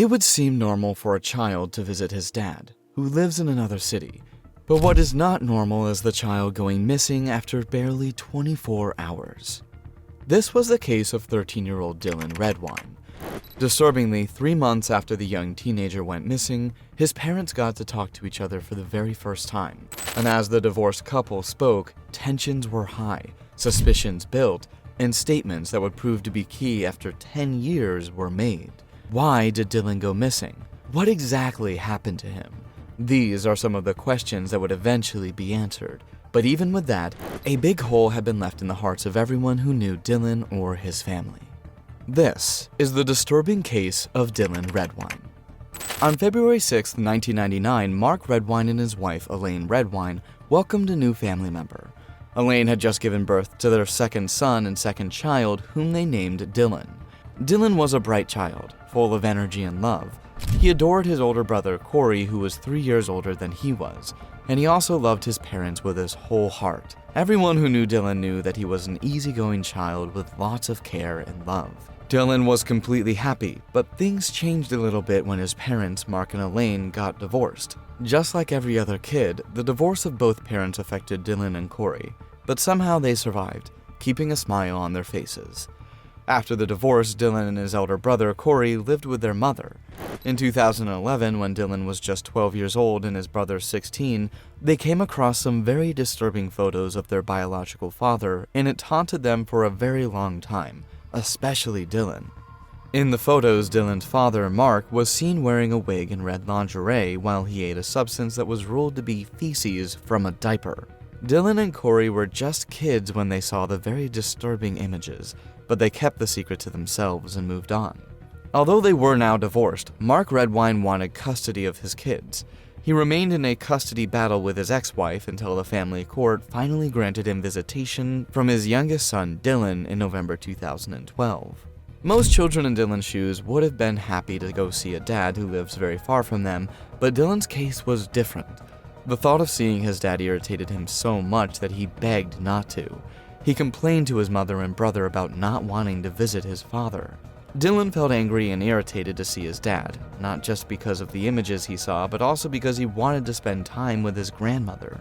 It would seem normal for a child to visit his dad, who lives in another city. But what is not normal is the child going missing after barely 24 hours. This was the case of 13-year-old Dylan Redwine. Disturbingly, 3 months after the young teenager went missing, his parents got to talk to each other for the very first time. And as the divorced couple spoke, tensions were high, suspicions built, and statements that would prove to be key after 10 years were made. Why did Dylan go missing? What exactly happened to him? These are some of the questions that would eventually be answered. But even with that, a big hole had been left in the hearts of everyone who knew Dylan or his family. This is the disturbing case of Dylan Redwine. On February 6, 1999, Mark Redwine and his wife, Elaine Redwine, welcomed a new family member. Elaine had just given birth to their second son and second child, whom they named Dylan. Dylan was a bright child, full of energy and love. He adored his older brother, Corey, who was 3 years older than he was, and he also loved his parents with his whole heart. Everyone who knew Dylan knew that he was an easygoing child with lots of care and love. Dylan was completely happy, but things changed a little bit when his parents, Mark and Elaine, got divorced. Just like every other kid, the divorce of both parents affected Dylan and Corey, but somehow they survived, keeping a smile on their faces. After the divorce, Dylan and his elder brother, Corey, lived with their mother. In 2011, when Dylan was just 12 years old and his brother 16, they came across some very disturbing photos of their biological father, and it haunted them for a very long time, especially Dylan. In the photos, Dylan's father, Mark, was seen wearing a wig and red lingerie while he ate a substance that was ruled to be feces from a diaper. Dylan and Corey were just kids when they saw the very disturbing images, but they kept the secret to themselves and moved on. Although they were now divorced, Mark Redwine wanted custody of his kids. He remained in a custody battle with his ex-wife until the family court finally granted him visitation from his youngest son, Dylan, in November 2012. Most children in Dylan's shoes would have been happy to go see a dad who lives very far from them, but Dylan's case was different. The thought of seeing his dad irritated him so much that he begged not to. He complained to his mother and brother about not wanting to visit his father. Dylan felt angry and irritated to see his dad, not just because of the images he saw, but also because he wanted to spend time with his grandmother.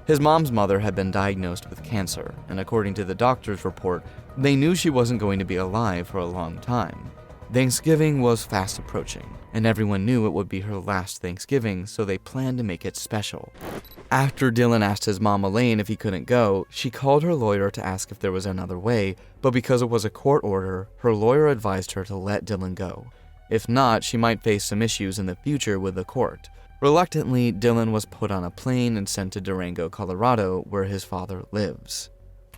His mom's mother had been diagnosed with cancer, and according to the doctor's report, they knew she wasn't going to be alive for a long time. Thanksgiving was fast approaching, and everyone knew it would be her last Thanksgiving, so they planned to make it special. After Dylan asked his mom Elaine if he couldn't go, she called her lawyer to ask if there was another way, but because it was a court order, her lawyer advised her to let Dylan go. If not, she might face some issues in the future with the court. Reluctantly, Dylan was put on a plane and sent to Durango, Colorado, where his father lives.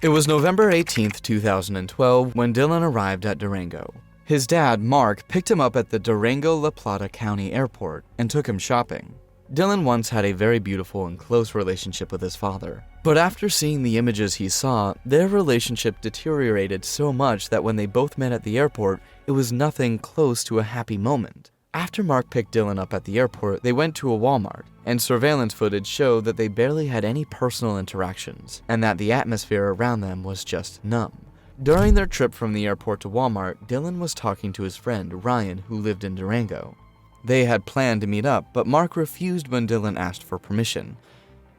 It was November 18, 2012, when Dylan arrived at Durango. His dad, Mark, picked him up at the Durango La Plata County Airport and took him shopping. Dylan once had a very beautiful and close relationship with his father, but after seeing the images he saw, their relationship deteriorated so much that when they both met at the airport, it was nothing close to a happy moment. After Mark picked Dylan up at the airport, they went to a Walmart, and surveillance footage showed that they barely had any personal interactions, and that the atmosphere around them was just numb. During their trip from the airport to Walmart, Dylan was talking to his friend, Ryan, who lived in Durango. They had planned to meet up, but Mark refused when Dylan asked for permission.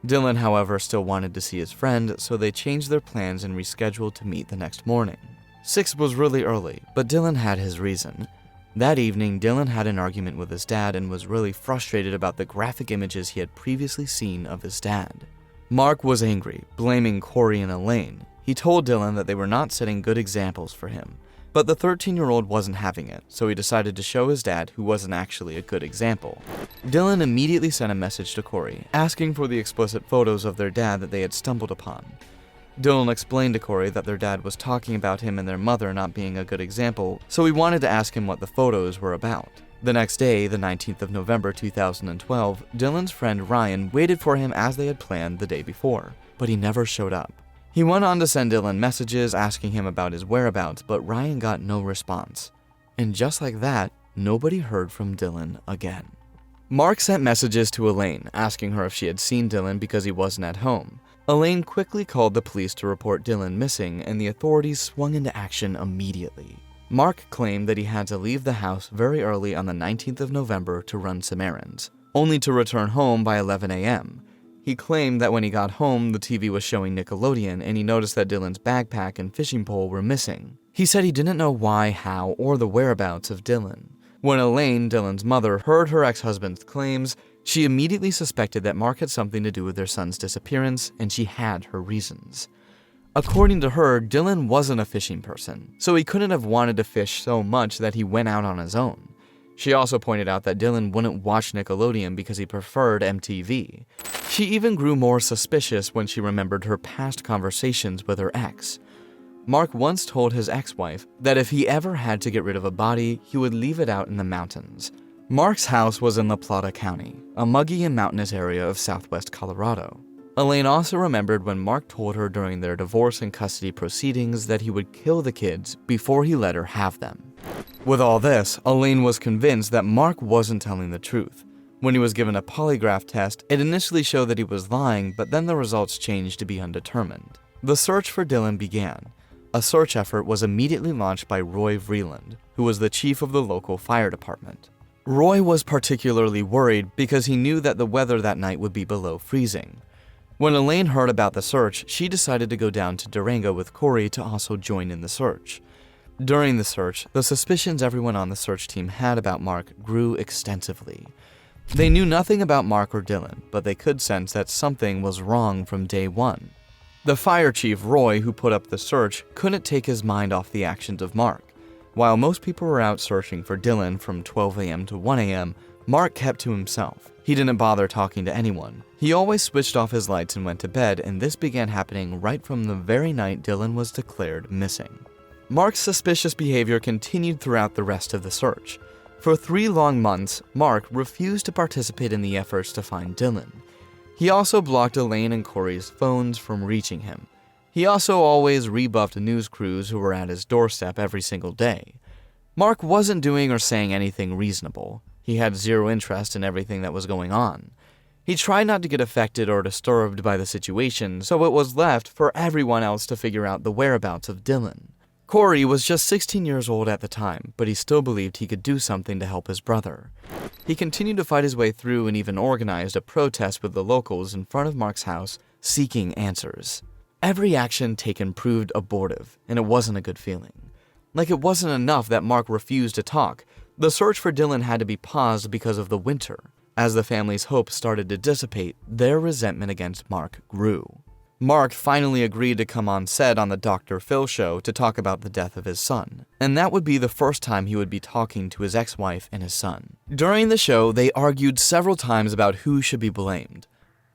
Dylan, however, still wanted to see his friend, so they changed their plans and rescheduled to meet the next morning. 6 was really early, but Dylan had his reason. That evening, Dylan had an argument with his dad and was really frustrated about the graphic images he had previously seen of his dad. Mark was angry, blaming Corey and Elaine. He told Dylan that they were not setting good examples for him. But the 13-year-old wasn't having it, so he decided to show his dad who wasn't actually a good example. Dylan immediately sent a message to Corey, asking for the explicit photos of their dad that they had stumbled upon. Dylan explained to Corey that their dad was talking about him and their mother not being a good example, so he wanted to ask him what the photos were about. The next day, the 19th of November 2012, Dylan's friend Ryan waited for him as they had planned the day before, but he never showed up. He went on to send Dylan messages asking him about his whereabouts, but Ryan got no response. And just like that, nobody heard from Dylan again. Mark sent messages to Elaine, asking her if she had seen Dylan because he wasn't at home. Elaine quickly called the police to report Dylan missing, and the authorities swung into action immediately. Mark claimed that he had to leave the house very early on the 19th of November to run some errands, only to return home by 11 a.m. He claimed that when he got home, the TV was showing Nickelodeon and he noticed that Dylan's backpack and fishing pole were missing. He said he didn't know why, how, or the whereabouts of Dylan. When Elaine, Dylan's mother, heard her ex-husband's claims, she immediately suspected that Mark had something to do with their son's disappearance, and she had her reasons. According to her, Dylan wasn't a fishing person, so he couldn't have wanted to fish so much that he went out on his own. She also pointed out that Dylan wouldn't watch Nickelodeon because he preferred MTV. She even grew more suspicious when she remembered her past conversations with her ex. Mark once told his ex-wife that if he ever had to get rid of a body, he would leave it out in the mountains. Mark's house was in La Plata County, a muggy and mountainous area of southwest Colorado. Elaine also remembered when Mark told her during their divorce and custody proceedings that he would kill the kids before he let her have them. With all this, Elaine was convinced that Mark wasn't telling the truth. When he was given a polygraph test, it initially showed that he was lying, but then the results changed to be undetermined. The search for Dylan began. A search effort was immediately launched by Roy Vreeland, who was the chief of the local fire department. Roy was particularly worried because he knew that the weather that night would be below freezing. When Elaine heard about the search, she decided to go down to Durango with Corey to also join in the search. During the search, the suspicions everyone on the search team had about Mark grew extensively. They knew nothing about Mark or Dylan, but they could sense that something was wrong from day one. The fire chief, Roy, who put up the search, couldn't take his mind off the actions of Mark. While most people were out searching for Dylan from 12 a.m. to 1 a.m., Mark kept to himself. He didn't bother talking to anyone. He always switched off his lights and went to bed, and this began happening right from the very night Dylan was declared missing. Mark's suspicious behavior continued throughout the rest of the search. For 3 long months, Mark refused to participate in the efforts to find Dylan. He also blocked Elaine and Corey's phones from reaching him. He also always rebuffed news crews who were at his doorstep every single day. Mark wasn't doing or saying anything reasonable. He had zero interest in everything that was going on. He tried not to get affected or disturbed by the situation, so it was left for everyone else to figure out the whereabouts of Dylan. Corey was just 16 years old at the time, but he still believed he could do something to help his brother. He continued to fight his way through and even organized a protest with the locals in front of Mark's house, seeking answers. Every action taken proved abortive, and it wasn't a good feeling. Like it wasn't enough that Mark refused to talk. The search for Dylan had to be paused because of the winter. As the family's hopes started to dissipate, their resentment against Mark grew. Mark finally agreed to come on set on the Dr. Phil show to talk about the death of his son, and that would be the first time he would be talking to his ex-wife and his son. During the show, they argued several times about who should be blamed.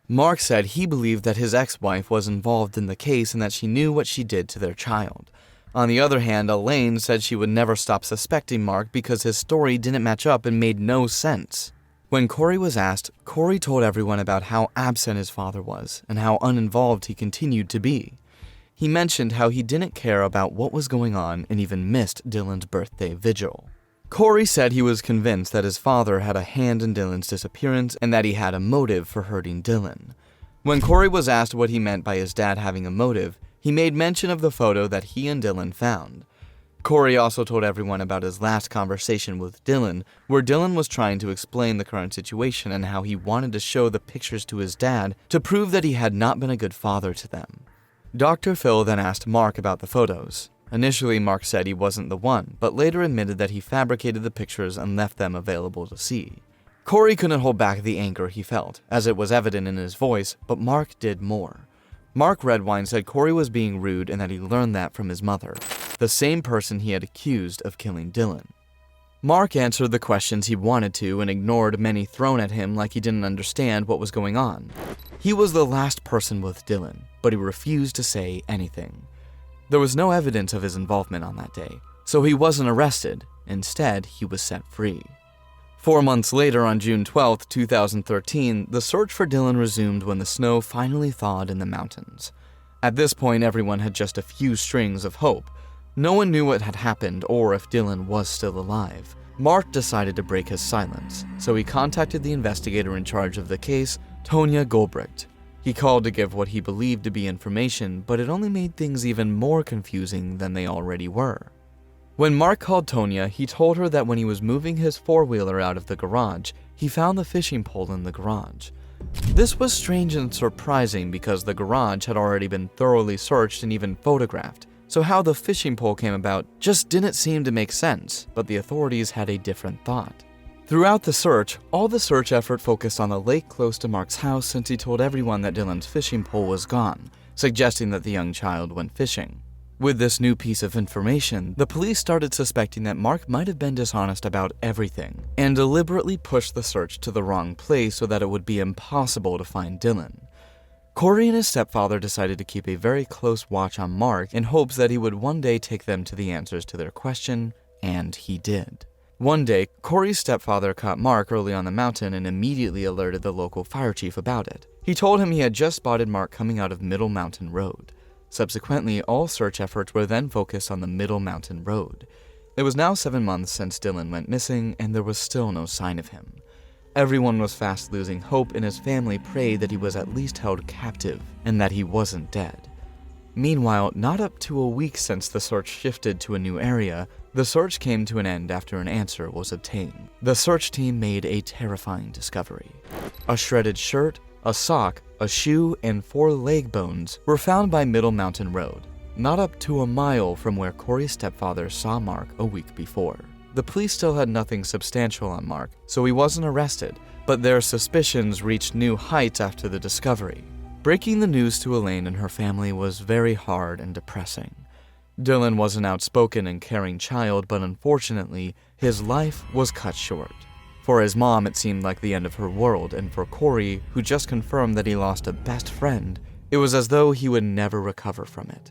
Mark said he believed that his ex-wife was involved in the case and that she knew what she did to their child. On the other hand, Elaine said she would never stop suspecting Mark because his story didn't match up and made no sense. When Corey was asked, Corey told everyone about how absent his father was and how uninvolved he continued to be. He mentioned how he didn't care about what was going on and even missed Dylan's birthday vigil. Corey said he was convinced that his father had a hand in Dylan's disappearance and that he had a motive for hurting Dylan. When Corey was asked what he meant by his dad having a motive, he made mention of the photo that he and Dylan found. Corey also told everyone about his last conversation with Dylan, where Dylan was trying to explain the current situation and how he wanted to show the pictures to his dad to prove that he had not been a good father to them. Dr. Phil then asked Mark about the photos. Initially, Mark said he wasn't the one, but later admitted that he fabricated the pictures and left them available to see. Corey couldn't hold back the anger he felt, as it was evident in his voice, but Mark did more. Mark Redwine said Corey was being rude and that he learned that from his mother, the same person he had accused of killing Dylan. Mark answered the questions he wanted to and ignored many thrown at him like he didn't understand what was going on. He was the last person with Dylan, but he refused to say anything. There was no evidence of his involvement on that day, so he wasn't arrested. Instead, he was set free. 4 months later, on June 12, 2013, the search for Dylan resumed when the snow finally thawed in the mountains. At this point, everyone had just a few strings of hope. No one knew what had happened or if Dylan was still alive. Mark decided to break his silence, so he contacted the investigator in charge of the case, Tonya Goldbricht. He called to give what he believed to be information, but it only made things even more confusing than they already were. When Mark called Tonya, he told her that when he was moving his four-wheeler out of the garage, he found the fishing pole in the garage. This was strange and surprising because the garage had already been thoroughly searched and even photographed, so how the fishing pole came about just didn't seem to make sense, but the authorities had a different thought. Throughout the search, all the search effort focused on the lake close to Mark's house since he told everyone that Dylan's fishing pole was gone, suggesting that the young child went fishing. With this new piece of information, the police started suspecting that Mark might have been dishonest about everything and deliberately pushed the search to the wrong place so that it would be impossible to find Dylan. Corey and his stepfather decided to keep a very close watch on Mark in hopes that he would one day take them to the answers to their question, and he did. One day, Corey's stepfather caught Mark early on the mountain and immediately alerted the local fire chief about it. He told him he had just spotted Mark coming out of Middle Mountain Road. Subsequently, all search efforts were then focused on the Middle Mountain Road. It was now 7 months since Dylan went missing, and there was still no sign of him. Everyone was fast losing hope, and his family prayed that he was at least held captive and that he wasn't dead. Meanwhile, not up to a week since the search shifted to a new area, the search came to an end after an answer was obtained. The search team made a terrifying discovery. A shredded shirt, a sock, a shoe, and 4 leg bones were found by Middle Mountain Road, not up to a mile from where Corey's stepfather saw Mark a week before. The police still had nothing substantial on Mark, so he wasn't arrested, but their suspicions reached new heights after the discovery. Breaking the news to Elaine and her family was very hard and depressing. Dylan was an outspoken and caring child, but unfortunately, his life was cut short. For his mom, it seemed like the end of her world, and for Corey, who just confirmed that he lost a best friend, it was as though he would never recover from it.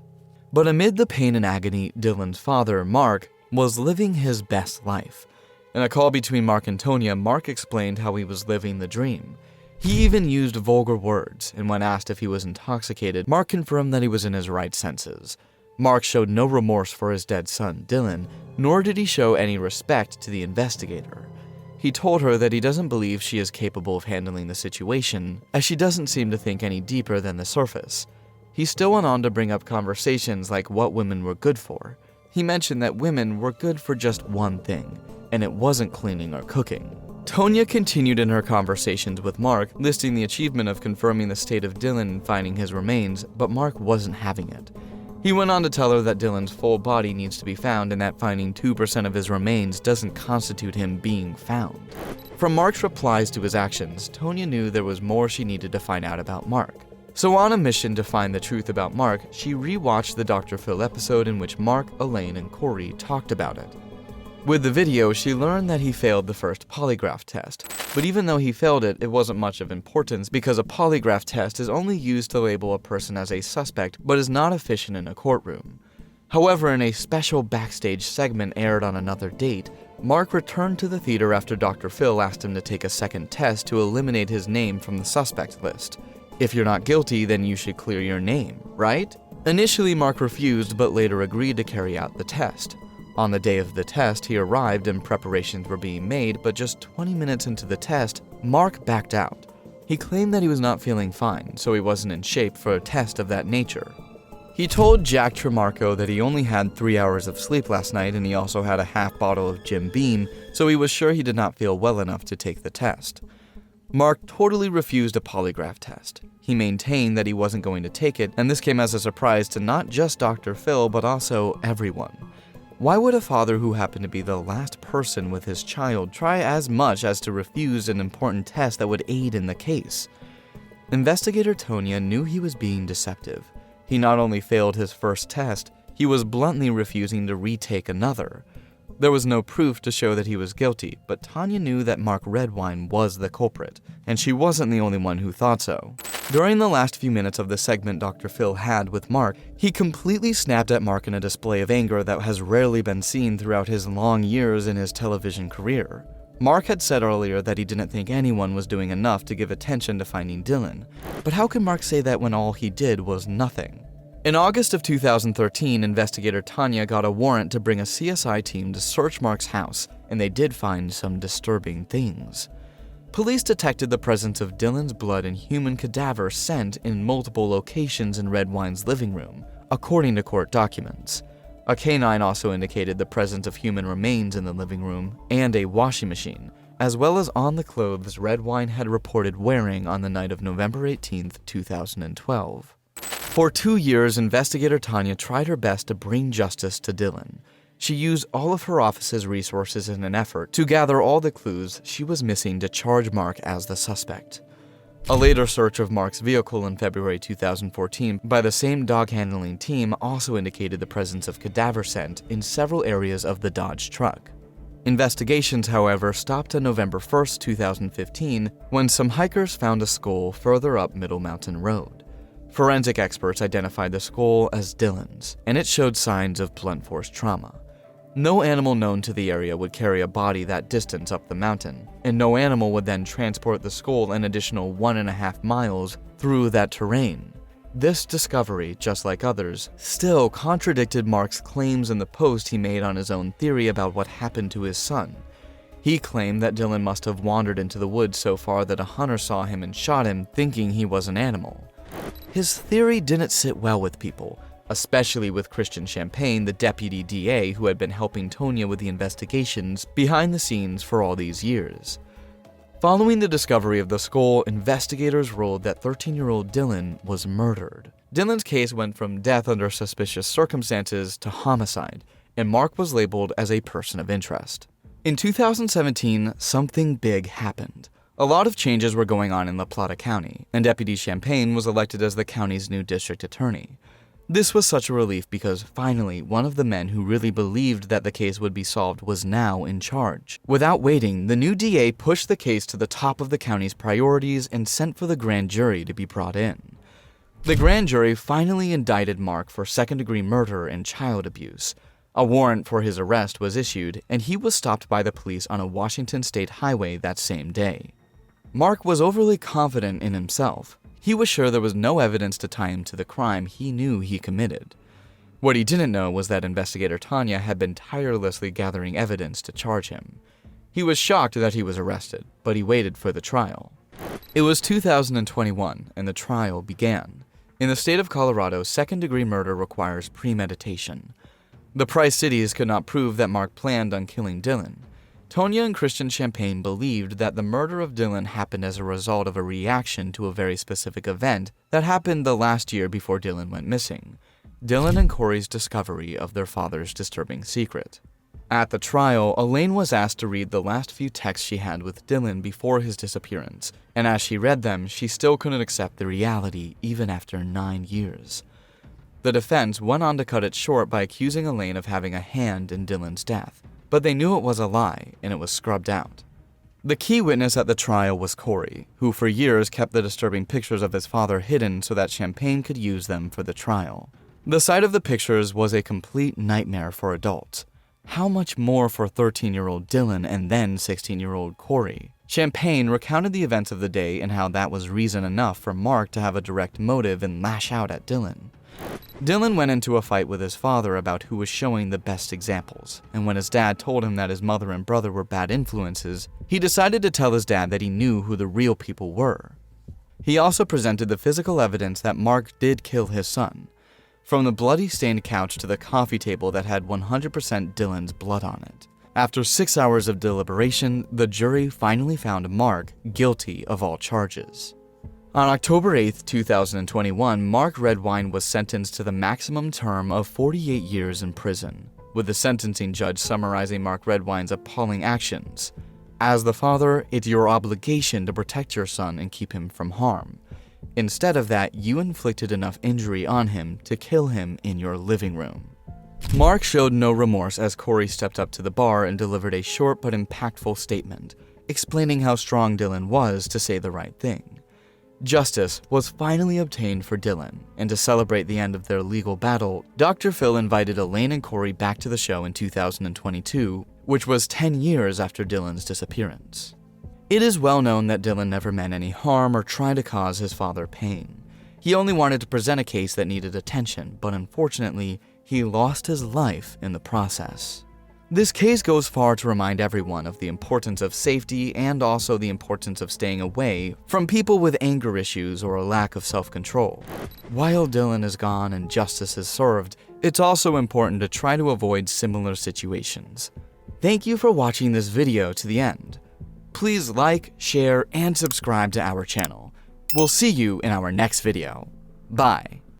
But amid the pain and agony, Dylan's father, Mark, was living his best life. In a call between Mark and Tonya, Mark explained how he was living the dream. He even used vulgar words, and when asked if he was intoxicated, Mark confirmed that he was in his right senses. Mark showed no remorse for his dead son, Dylan, nor did he show any respect to the investigator. He told her that he doesn't believe she is capable of handling the situation, as she doesn't seem to think any deeper than the surface. He still went on to bring up conversations like what women were good for. He mentioned that women were good for just one thing, and it wasn't cleaning or cooking. Tonya continued in her conversations with Mark, listing the achievement of confirming the state of Dylan and finding his remains, but Mark wasn't having it. He went on to tell her that Dylan's full body needs to be found and that finding 2% of his remains doesn't constitute him being found. From Mark's replies to his actions, Tonya knew there was more she needed to find out about Mark. So on a mission to find the truth about Mark, she rewatched the Dr. Phil episode in which Mark, Elaine, and Corey talked about it. With the video, she learned that he failed the first polygraph test, but even though he failed it, it wasn't much of importance because a polygraph test is only used to label a person as a suspect but is not efficient in a courtroom. However, in a special backstage segment aired on another date, Mark returned to the theater after Dr. Phil asked him to take a second test to eliminate his name from the suspect list. If you're not guilty, then you should clear your name, right? Initially, Mark refused but later agreed to carry out the test. On the day of the test, he arrived and preparations were being made, but just 20 minutes into the test, Mark backed out. He claimed that he was not feeling fine, so he wasn't in shape for a test of that nature. He told Jack Tremarco that he only had 3 hours of sleep last night and he also had a half bottle of Jim Beam, so he was sure he did not feel well enough to take the test. Mark totally refused a polygraph test. He maintained that he wasn't going to take it, and this came as a surprise to not just Dr. Phil, but also everyone. Why would a father who happened to be the last person with his child try as much as to refuse an important test that would aid in the case? Investigator Tonya knew he was being deceptive. He not only failed his first test, he was bluntly refusing to retake another. There was no proof to show that he was guilty, but Tonya knew that Mark Redwine was the culprit, and she wasn't the only one who thought so. During the last few minutes of the segment Dr. Phil had with Mark, he completely snapped at Mark in a display of anger that has rarely been seen throughout his long years in his television career. Mark had said earlier that he didn't think anyone was doing enough to give attention to finding Dylan, but how can Mark say that when all he did was nothing? In August of 2013, investigator Tonya got a warrant to bring a CSI team to search Mark's house, and they did find some disturbing things. Police detected the presence of Dylan's blood and human cadaver scent in multiple locations in Redwine's living room, according to court documents. A canine also indicated the presence of human remains in the living room and a washing machine, as well as on the clothes Redwine had reported wearing on the night of November 18, 2012. For 2 years, investigator Tanya tried her best to bring justice to Dylan. She used all of her office's resources in an effort to gather all the clues she was missing to charge Mark as the suspect. A later search of Mark's vehicle in February 2014 by the same dog handling team also indicated the presence of cadaver scent in several areas of the Dodge truck. Investigations, however, stopped on November 1, 2015, when some hikers found a skull further up Middle Mountain Road. Forensic experts identified the skull as Dylan's, and it showed signs of blunt force trauma. No animal known to the area would carry a body that distance up the mountain, and no animal would then transport the skull an additional 1.5 miles through that terrain. This discovery, just like others, still contradicted Mark's claims in the post he made on his own theory about what happened to his son. He claimed that Dylan must have wandered into the woods so far that a hunter saw him and shot him, thinking he was an animal. His theory didn't sit well with people, especially with Christian Champagne, the deputy DA who had been helping Tonya with the investigations behind the scenes for all these years. Following the discovery of the skull, investigators ruled that 13-year-old Dylan was murdered. Dylan's case went from death under suspicious circumstances to homicide, and Mark was labeled as a person of interest. In 2017, something big happened. A lot of changes were going on in La Plata County, and Deputy Champagne was elected as the county's new district attorney. This was such a relief because finally one of the men who really believed that the case would be solved was now in charge. Without waiting, the new DA pushed the case to the top of the county's priorities and sent for the grand jury to be brought in. The grand jury finally indicted Mark for second-degree murder and child abuse. A warrant for his arrest was issued, and he was stopped by the police on a Washington state highway that same day. Mark was overly confident in himself. He was sure there was no evidence to tie him to the crime he knew he committed. What he didn't know was that investigator Tanya had been tirelessly gathering evidence to charge him. He was shocked that he was arrested, but he waited for the trial. It was 2021, and the trial began. In the state of Colorado, second-degree murder requires premeditation. The Price cities could not prove that Mark planned on killing Dylan. Tonya and Christian Champagne believed that the murder of Dylan happened as a result of a reaction to a very specific event that happened the last year before Dylan went missing: Dylan and Corey's discovery of their father's disturbing secret. At the trial, Elaine was asked to read the last few texts she had with Dylan before his disappearance, and as she read them, she still couldn't accept the reality even after 9 years. The defense went on to cut it short by accusing Elaine of having a hand in Dylan's death. But they knew it was a lie, and it was scrubbed out. The key witness at the trial was Corey, who for years kept the disturbing pictures of his father hidden so that Champagne could use them for the trial. The sight of the pictures was a complete nightmare for adults. How much more for 13-year-old Dylan and then 16-year-old Corey? Champagne recounted the events of the day and how that was reason enough for Mark to have a direct motive and lash out at Dylan. Dylan went into a fight with his father about who was showing the best examples, and when his dad told him that his mother and brother were bad influences, he decided to tell his dad that he knew who the real people were. He also presented the physical evidence that Mark did kill his son, from the bloody stained couch to the coffee table that had 100% Dylan's blood on it. After 6 hours of deliberation, the jury finally found Mark guilty of all charges. On October 8, 2021, Mark Redwine was sentenced to the maximum term of 48 years in prison, with the sentencing judge summarizing Mark Redwine's appalling actions. As the father, it's your obligation to protect your son and keep him from harm. Instead of that, you inflicted enough injury on him to kill him in your living room. Mark showed no remorse as Corey stepped up to the bar and delivered a short but impactful statement, explaining how strong Dylan was to say the right thing. Justice was finally obtained for Dylan, and to celebrate the end of their legal battle, Dr. Phil invited Elaine and Corey back to the show in 2022, which was 10 years after Dylan's disappearance. It is well known that Dylan never meant any harm or tried to cause his father pain. He only wanted to present a case that needed attention, but unfortunately, he lost his life in the process. This case goes far to remind everyone of the importance of safety and also the importance of staying away from people with anger issues or a lack of self-control. While Dylan is gone and justice is served, It's also important to try to avoid similar situations. Thank you for watching this video to the end. Please like, share, and subscribe to our channel. We'll see you in our next video. Bye.